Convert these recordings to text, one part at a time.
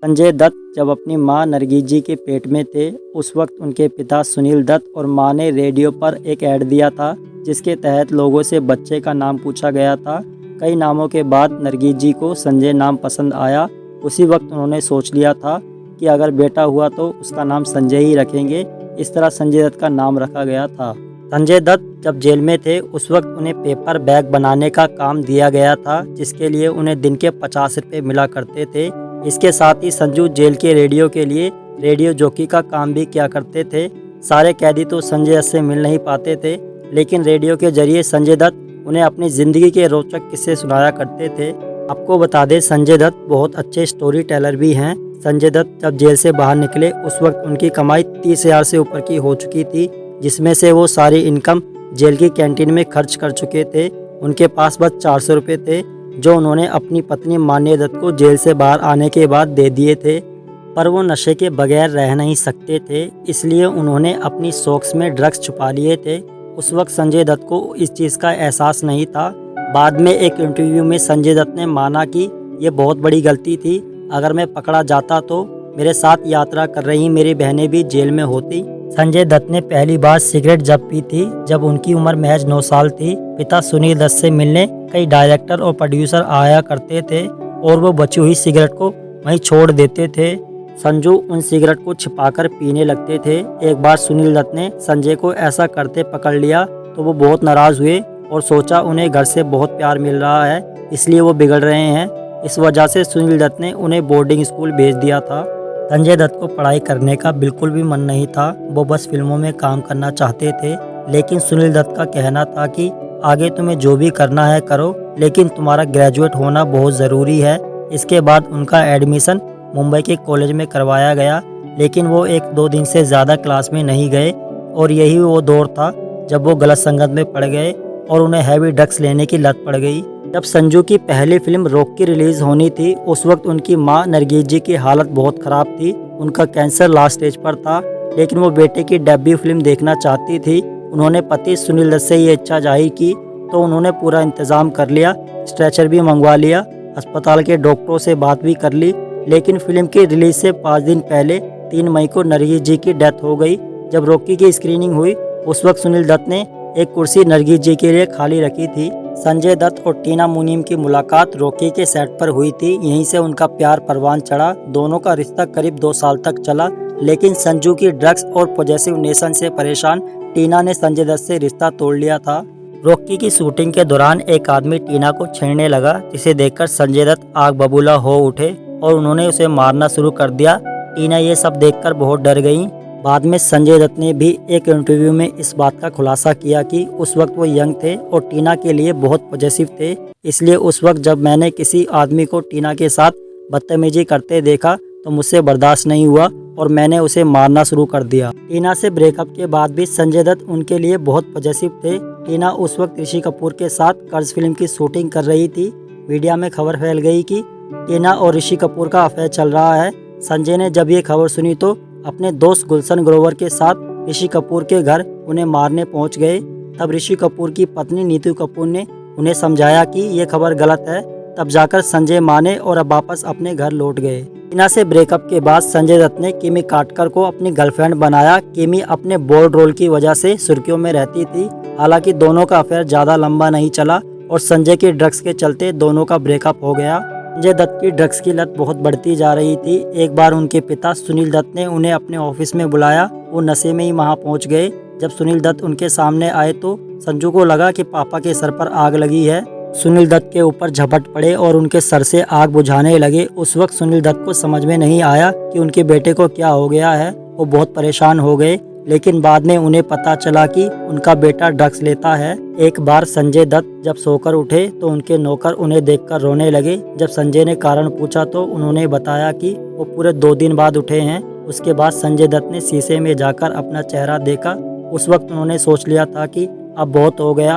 संजय दत्त जब अपनी मां नरगिस जी के पेट में थे, उस वक्त उनके पिता सुनील दत्त और मां ने रेडियो पर एक ऐड दिया था, जिसके तहत लोगों से बच्चे का नाम पूछा गया था। कई नामों के बाद नरगिस जी को संजय नाम पसंद आया। उसी वक्त उन्होंने सोच लिया था कि अगर बेटा हुआ तो उसका नाम संजय ही रखेंगे। इस तरह संजय दत्त का नाम रखा गया था। संजय दत्त जब जेल में थे, उस वक्त उन्हें पेपर बैग बनाने का काम दिया गया था, जिसके लिए उन्हें दिन के 50 रुपये मिला करते थे। इसके साथ ही संजू जेल के रेडियो के लिए रेडियो जॉकी का काम भी किया करते थे। सारे कैदी तो संजय दत्त से मिल नहीं पाते थे, लेकिन रेडियो के जरिए संजय दत्त उन्हें अपनी ज़िंदगी के रोचक किस्से सुनाया करते थे। आपको बता दें, संजय दत्त बहुत अच्छे स्टोरी टेलर भी हैं। संजय दत्त जब जेल से बाहर निकले, उस वक्त उनकी कमाई 30,000 से ऊपर की हो चुकी थी, जिसमें से वो सारी इनकम जेल की कैंटीन में खर्च कर चुके थे। उनके पास बस 400 रुपये थे, जो उन्होंने अपनी पत्नी मान्य दत्त को जेल से बाहर आने के बाद दे दिए थे। पर वो नशे के बगैर रह नहीं सकते थे, इसलिए उन्होंने अपनी सॉक्स में ड्रग्स छुपा लिए थे। उस वक्त संजय दत्त को इस चीज़ का एहसास नहीं था। बाद में एक इंटरव्यू में संजय दत्त ने माना कि ये बहुत बड़ी गलती थी। अगर मैं पकड़ा जाता तो मेरे साथ यात्रा कर रही मेरी बहनें भी जेल में होती। संजय दत्त ने पहली बार सिगरेट जब पी थी, जब उनकी उम्र महज 9 साल थी। पिता सुनील दत्त से मिलने कई डायरेक्टर और प्रोड्यूसर आया करते थे और वो बची हुई सिगरेट को वहीं छोड़ देते थे। संजू उन सिगरेट को छिपाकर पीने लगते थे। एक बार सुनील दत्त ने संजय को ऐसा करते पकड़ लिया तो वो बहुत नाराज़ हुए और सोचा उन्हें घर से बहुत प्यार मिल रहा है, इसलिए वो बिगड़ रहे हैं। इस वजह से सुनील दत्त ने उन्हें बोर्डिंग स्कूल भेज दिया था। संजय दत्त को पढ़ाई करने का बिल्कुल भी मन नहीं था, वो बस फिल्मों में काम करना चाहते थे। लेकिन सुनील दत्त का कहना था कि आगे तुम्हें जो भी करना है करो, लेकिन तुम्हारा ग्रेजुएट होना बहुत ज़रूरी है। इसके बाद उनका एडमिशन मुंबई के कॉलेज में करवाया गया, लेकिन वो 1-2 दिन से ज़्यादा क्लास में नहीं गए और यही वो दौर था जब वो गलत संगत में पड़ गए और उन्हें हैवी ड्रग्स लेने की लत पड़ गई। जब संजू की पहली फिल्म रॉकी रिलीज़ होनी थी, उस वक्त उनकी मां नरगिस जी की हालत बहुत ख़राब थी। उनका कैंसर लास्ट स्टेज पर था, लेकिन वो बेटे की डेब्यू फिल्म देखना चाहती थी। उन्होंने पति सुनील दत्त से ये इच्छा जाहिर की तो उन्होंने पूरा इंतज़ाम कर लिया, स्ट्रेचर भी मंगवा लिया, अस्पताल के डॉक्टरों से बात भी कर ली। लेकिन फिल्म की रिलीज से 5 दिन पहले 3 मई को नरगिस जी की डेथ हो गई। जब रॉकी की स्क्रीनिंग हुई, उस वक्त सुनील दत्त ने एक कुर्सी नरगिस जी के लिए खाली रखी थी। संजय दत्त और टीना मुनीम की मुलाकात रॉकी के सेट पर हुई थी। यहीं से उनका प्यार परवान चढ़ा। दोनों का रिश्ता करीब 2 साल तक चला, लेकिन संजू की ड्रग्स और पॉजेसिव नेशन से परेशान टीना ने संजय दत्त से रिश्ता तोड़ लिया था। रॉकी की शूटिंग के दौरान एक आदमी टीना को छेड़ने लगा, जिसे देखकर संजय दत्त आग बबूला हो उठे और उन्होंने उसे मारना शुरू कर दिया। टीना ये सब देखकर बहुत डर गई। बाद में संजय दत्त ने भी एक इंटरव्यू में इस बात का खुलासा किया कि उस वक्त वो यंग थे और टीना के लिए बहुत पॉजेसिव थे, इसलिए उस वक्त जब मैंने किसी आदमी को टीना के साथ बदतमीजी करते देखा तो मुझसे बर्दाश्त नहीं हुआ और मैंने उसे मारना शुरू कर दिया। टीना से ब्रेकअप के बाद भी संजय दत्त उनके लिए बहुत पॉजेसिव थे। टीना उस वक्त ऋषि कपूर के साथ कर्ज फिल्म की शूटिंग कर रही थी। मीडिया में खबर फैल गई कि टीना और ऋषि कपूर का अफेयर चल रहा है। संजय ने जब ये खबर सुनी तो अपने दोस्त गुलशन ग्रोवर के साथ ऋषि कपूर के घर उन्हें मारने पहुंच गए। तब ऋषि कपूर की पत्नी नीतू कपूर ने उन्हें समझाया कि ये खबर गलत है। तब जाकर संजय माने और अब वापस अपने घर लौट गए। टीना से ब्रेकअप के बाद संजय दत्त ने किमी काटकर को अपनी गर्लफ्रेंड बनाया। किमी अपने बोल्ड रोल की वजह से सुर्खियों में रहती थी। हालांकि दोनों का अफेयर ज़्यादा लंबा नहीं चला और संजय के ड्रग्स के चलते दोनों का ब्रेकअप हो गया। संजय दत्त की ड्रग्स की लत बहुत बढ़ती जा रही थी। एक बार उनके पिता सुनील दत्त ने उन्हें अपने ऑफिस में बुलाया। वो नशे में ही वहां पहुंच गए। जब सुनील दत्त उनके सामने आए तो संजू को लगा कि पापा के सर पर आग लगी है। सुनील दत्त के ऊपर झपट पड़े और उनके सर से आग बुझाने लगे। उस वक्त सुनील दत्त को समझ में नहीं आया कि उनके बेटे को क्या हो गया है। वो बहुत परेशान हो गए, लेकिन बाद में उन्हें पता चला कि उनका बेटा ड्रग्स लेता है। एक बार संजय दत्त जब सोकर उठे तो उनके नौकर उन्हें देखकर रोने लगे। जब संजय ने कारण पूछा तो उन्होंने बताया कि वो पूरे 2 दिन बाद उठे हैं। उसके बाद संजय दत्त ने शीशे में जाकर अपना चेहरा देखा। उस वक्त उन्होंने सोच लिया था कि अब बहुत हो गया,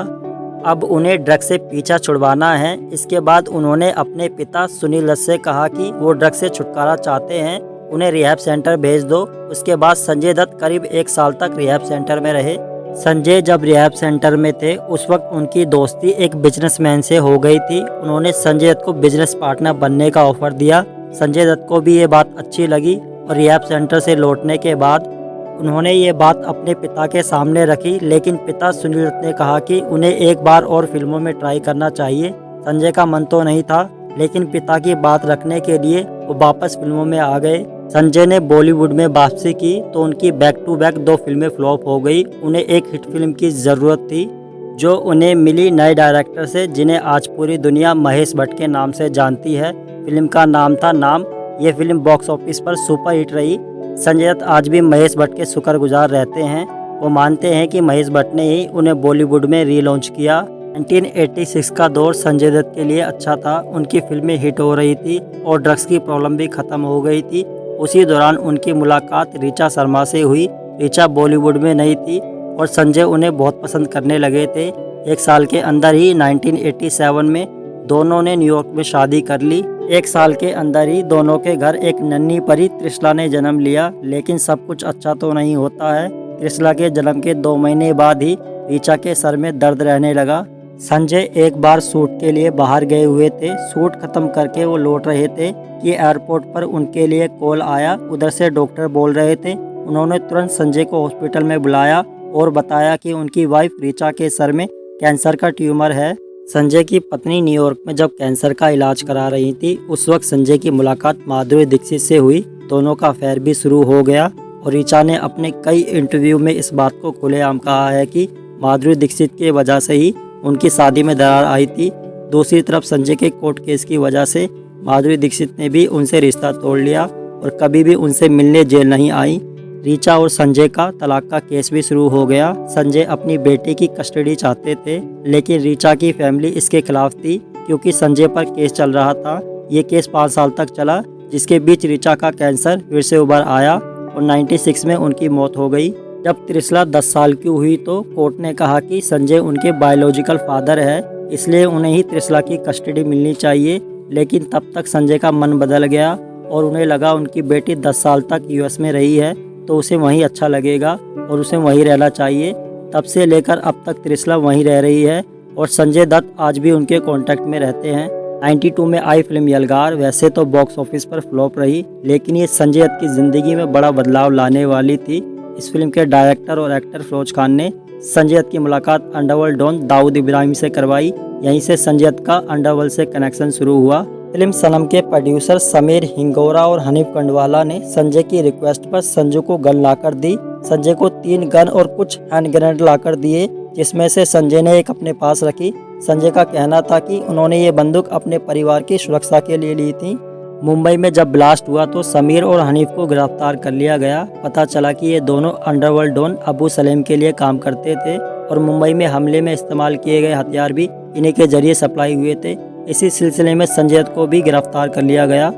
अब उन्हें ड्रग्स से पीछा छुड़वाना है। इसके बाद उन्होंने अपने पिता सुनील दत्त से कहा कि वो ड्रग्स से छुटकारा चाहते हैं, उन्हें रिहैब सेंटर भेज दो। उसके बाद संजय दत्त करीब 1 साल तक रिहैब सेंटर में रहे। संजय जब रिहैब सेंटर में थे, उस वक्त उनकी दोस्ती एक बिजनेसमैन से हो गई थी। उन्होंने संजय दत्त को बिजनेस पार्टनर बनने का ऑफर दिया। संजय दत्त को भी ये बात अच्छी लगी और रिहैब सेंटर से लौटने के बाद उन्होंने ये बात अपने पिता के सामने रखी, लेकिन पिता सुनील दत्त ने कहा कि उन्हें एक बार और फिल्मों में ट्राई करना चाहिए। संजय का मन तो नहीं था, लेकिन पिता की बात रखने के लिए वो वापस फिल्मों में आ गए। संजय ने बॉलीवुड में वापसी की तो उनकी बैक टू बैक 2 फिल्में फ्लॉप हो गई। उन्हें एक हिट फिल्म की ज़रूरत थी जो उन्हें मिली नए डायरेक्टर से, जिन्हें आज पूरी दुनिया महेश भट्ट के नाम से जानती है। फिल्म का नाम था नाम। ये फिल्म बॉक्स ऑफिस पर सुपर हिट रही। संजय दत्त आज भी महेश भट्ट के शुक्रगुजार रहते हैं। वो मानते हैं कि महेश भट्ट ने ही उन्हें बॉलीवुड में रीलॉन्च किया। 1986 का दौर संजय दत्त के लिए अच्छा था। उनकी फिल्में हिट हो रही थी और ड्रग्स की प्रॉब्लम भी ख़त्म हो गई थी। उसी दौरान उनकी मुलाकात ऋचा शर्मा से हुई। ऋचा बॉलीवुड में नहीं थी और संजय उन्हें बहुत पसंद करने लगे थे। 1 साल के अंदर ही 1987 में दोनों ने न्यूयॉर्क में शादी कर ली। 1 साल के अंदर ही दोनों के घर एक नन्ही परी त्रिशला ने जन्म लिया। लेकिन सब कुछ अच्छा तो नहीं होता है। त्रिशला के जन्म के 2 महीने बाद ही ऋचा के सर में दर्द रहने लगा। संजय एक बार शूट के लिए बाहर गए हुए थे। शूट खत्म करके वो लौट रहे थे कि एयरपोर्ट पर उनके लिए कॉल आया। उधर से डॉक्टर बोल रहे थे। उन्होंने तुरंत संजय को हॉस्पिटल में बुलाया और बताया कि उनकी वाइफ ऋचा के सर में कैंसर का ट्यूमर है। संजय की पत्नी न्यूयॉर्क में जब कैंसर का इलाज करा रही थी, उस वक्त संजय की मुलाकात माधुरी दीक्षित से हुई। दोनों का अफेयर भी शुरू हो गया और ऋचा ने अपने कई इंटरव्यू में इस बात को खुलेआम कहा है कि माधुरी दीक्षित की वजह से ही उनकी शादी में दरार आई थी। दूसरी तरफ संजय के कोर्ट केस की वजह से माधुरी दीक्षित ने भी उनसे रिश्ता तोड़ लिया और कभी भी उनसे मिलने जेल नहीं आई। ऋचा और संजय का तलाक का केस भी शुरू हो गया। संजय अपनी बेटी की कस्टडी चाहते थे, लेकिन ऋचा की फैमिली इसके खिलाफ थी क्योंकि संजय पर केस चल रहा था। ये केस 5 साल तक चला, जिसके बीच ऋचा का कैंसर फिर से उभर आया और 96 में उनकी मौत हो गई। जब त्रिशला 10 साल की हुई तो कोर्ट ने कहा कि संजय उनके बायोलॉजिकल फादर है, इसलिए उन्हें ही त्रिशला की कस्टडी मिलनी चाहिए। लेकिन तब तक संजय का मन बदल गया और उन्हें लगा उनकी बेटी 10 साल तक यूएस में रही है तो उसे वहीं अच्छा लगेगा और उसे वहीं रहना चाहिए। तब से लेकर अब तक त्रिशला वहीं रह रही है और संजय दत्त आज भी उनके कांटेक्ट में रहते हैं। 92 में आई फिल्म यलगार वैसे तो बॉक्स ऑफिस पर फ्लॉप रही, लेकिन ये संजय दत्त की ज़िंदगी में बड़ा बदलाव लाने वाली थी। इस फिल्म के डायरेक्टर और एक्टर फिरोज खान ने संजय दत्त की मुलाकात अंडरवर्ल्ड डॉन दाऊद इब्राहिम से करवाई। यहीं से संजय दत्त का अंडरवर्ल्ड से कनेक्शन शुरू हुआ। फिल्म सनम के प्रोड्यूसर समीर हिंगोरा और हनीफ कंडवाला ने संजय की रिक्वेस्ट पर संजू को गन लाकर दी। संजय को 3 गन और कुछ हैंड ग्रेनेड लाकर दिए, जिसमें से संजय ने एक अपने पास रखी। संजय का कहना था कि उन्होंने ये बंदूक अपने परिवार की सुरक्षा के लिए ली थी। मुंबई में जब ब्लास्ट हुआ तो समीर और हनीफ को गिरफ्तार कर लिया गया। पता चला कि ये दोनों अंडरवर्ल्ड डॉन अबू सलेम के लिए काम करते थे और मुंबई में हमले में इस्तेमाल किए गए हथियार भी इन्हीं के जरिए सप्लाई हुए थे। इसी सिलसिले में संजय दत्त को भी गिरफ्तार कर लिया गया,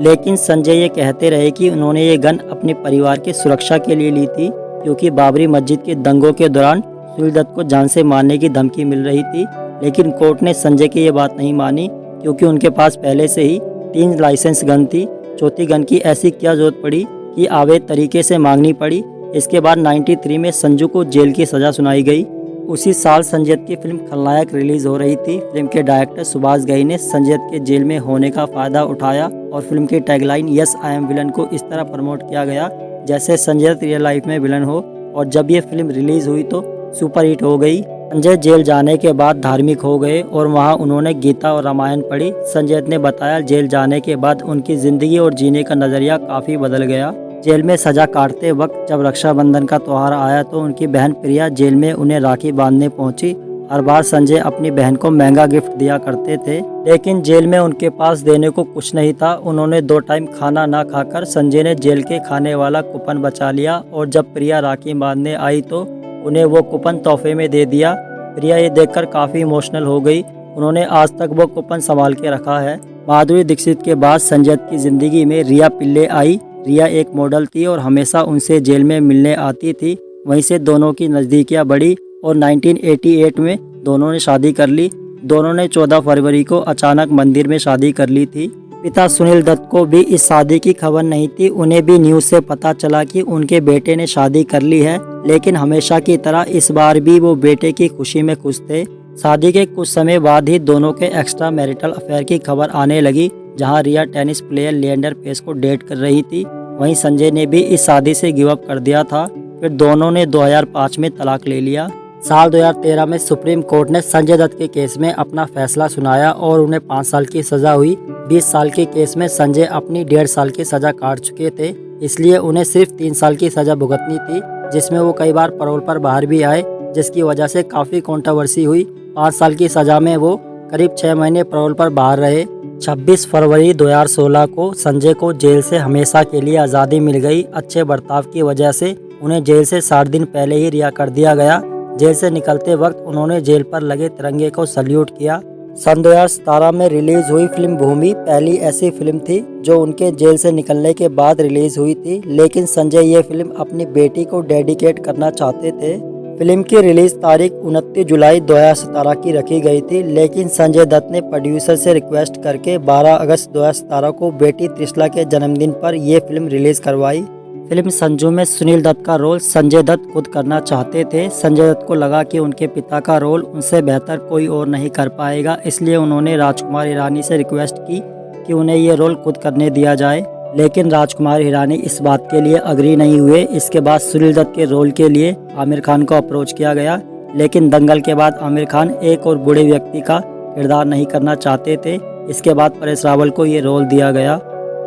लेकिन संजय ये कहते रहे कि उन्होंने ये गन अपने परिवार की सुरक्षा के लिए ली थी, क्योंकि बाबरी मस्जिद के दंगों के दौरान सुनील दत्त को जान से मारने की धमकी मिल रही थी। लेकिन कोर्ट ने संजय की ये बात नहीं मानी, क्योंकि उनके पास पहले से ही 3 लाइसेंस गन थी। चौथी गन की ऐसी क्या जरूरत पड़ी कि अवैध तरीके से मांगनी पड़ी। इसके बाद 93 में संजू को जेल की सज़ा सुनाई गई। उसी साल संजय दत्त की फिल्म खलनायक रिलीज हो रही थी। फिल्म के डायरेक्टर सुभाष घई ने संजय दत्त के जेल में होने का फायदा उठाया और फिल्म की tagline yes I am villain को इस तरह प्रमोट किया गया जैसे संजय दत्त रियल लाइफ में विलन हो। और जब ये फिल्म रिलीज हुई तो सुपर हिट हो गई। संजय जेल जाने के बाद धार्मिक हो गए और वहाँ उन्होंने गीता और रामायण पढ़ी। संजय दत्त ने बताया जेल जाने के बाद उनकी जिंदगी और जीने का नजरिया काफी बदल गया। जेल में सजा काटते वक्त जब रक्षाबंधन का त्योहार आया तो उनकी बहन प्रिया जेल में उन्हें राखी बांधने पहुंची। हर बार संजय अपनी बहन को महंगा गिफ्ट दिया करते थे, लेकिन जेल में उनके पास देने को कुछ नहीं था। उन्होंने 2 टाइम खाना ना खाकर संजय ने जेल के खाने वाला कूपन बचा लिया और जब प्रिया राखी बांधने आई तो उन्हें वो कूपन तोहफे में दे दिया। प्रिया ये देखकर काफ़ी इमोशनल हो गई। उन्होंने आज तक वो कूपन संभाल के रखा है। माधुरी दीक्षित के बाद संजय दत्त की ज़िंदगी में रिया पिल्ले आई। रिया एक मॉडल थी और हमेशा उनसे जेल में मिलने आती थी। वहीं से दोनों की नज़दीकियाँ बढ़ी और 1988 में दोनों ने शादी कर ली। दोनों ने 14 फरवरी को अचानक मंदिर में शादी कर ली थी। पिता सुनील दत्त को भी इस शादी की खबर नहीं थी। उन्हें भी न्यूज़ से पता चला कि उनके बेटे ने शादी कर ली है, लेकिन हमेशा की तरह इस बार भी वो बेटे की खुशी में खुश थे। शादी के कुछ समय बाद ही दोनों के एक्स्ट्रा मैरिटल अफेयर की खबर आने लगी। जहां रिया टेनिस प्लेयर लिएंडर पेस को डेट कर रही थी। वहीं संजय ने भी इस शादी से गिव अप कर दिया था। फिर दोनों ने 2005 में तलाक ले लिया। साल 2013 में सुप्रीम कोर्ट ने संजय दत्त के केस में अपना फैसला सुनाया और उन्हें 5 साल की सजा हुई। 20 साल के केस में संजय अपनी 1.5 साल की सजा काट चुके थे, इसलिए उन्हें सिर्फ 3 साल की सजा भुगतनी थी, जिसमें वो कई बार पैरोल पर बाहर भी आए, जिसकी वजह से काफ़ी कंट्रोवर्सी हुई। 5 साल की सजा में वो करीब 6 महीने पैरोल पर बाहर रहे। 26 फरवरी 2016 को संजय को जेल से हमेशा के लिए आज़ादी मिल गई। अच्छे बर्ताव की वजह से उन्हें जेल से 60 दिन पहले ही रिहा कर दिया गया। जेल से निकलते वक्त उन्होंने जेल पर लगे तिरंगे को सल्यूट किया। सन 2017 में रिलीज हुई फिल्म भूमि पहली ऐसी फिल्म थी जो उनके जेल से निकलने के बाद रिलीज हुई थी, लेकिन संजय ये फिल्म अपनी बेटी को डेडिकेट करना चाहते थे। फिल्म की रिलीज तारीख 29 जुलाई 2017 की रखी गई थी, लेकिन संजय दत्त ने प्रोड्यूसर से रिक्वेस्ट करके 12 अगस्त 2017 को बेटी त्रिशला के जन्मदिन पर यह फिल्म रिलीज करवाई। फिल्म संजू में सुनील दत्त का रोल संजय दत्त खुद करना चाहते थे। संजय दत्त को लगा कि उनके पिता का रोल उनसे बेहतर कोई और नहीं कर पाएगा, इसलिए उन्होंने राजकुमार हिरानी से रिक्वेस्ट की कि उन्हें ये रोल खुद करने दिया जाए, लेकिन राजकुमार हिरानी इस बात के लिए अग्री नहीं हुए। इसके बाद सुनील दत्त के रोल के लिए आमिर खान को अप्रोच किया गया, लेकिन दंगल के बाद आमिर खान एक और बूढ़े व्यक्ति का किरदार नहीं करना चाहते थे। इसके बाद परेश रावल को ये रोल दिया गया।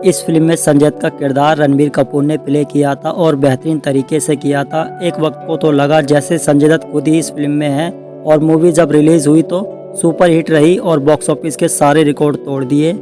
इस फिल्म में संजय दत्त का किरदार रणबीर कपूर ने प्ले किया था और बेहतरीन तरीके से किया था। एक वक्त को तो लगा जैसे संजय दत्त खुद ही इस फिल्म में है, और मूवी जब रिलीज हुई तो सुपर हिट रही और बॉक्स ऑफिस के सारे रिकॉर्ड तोड़ दिए।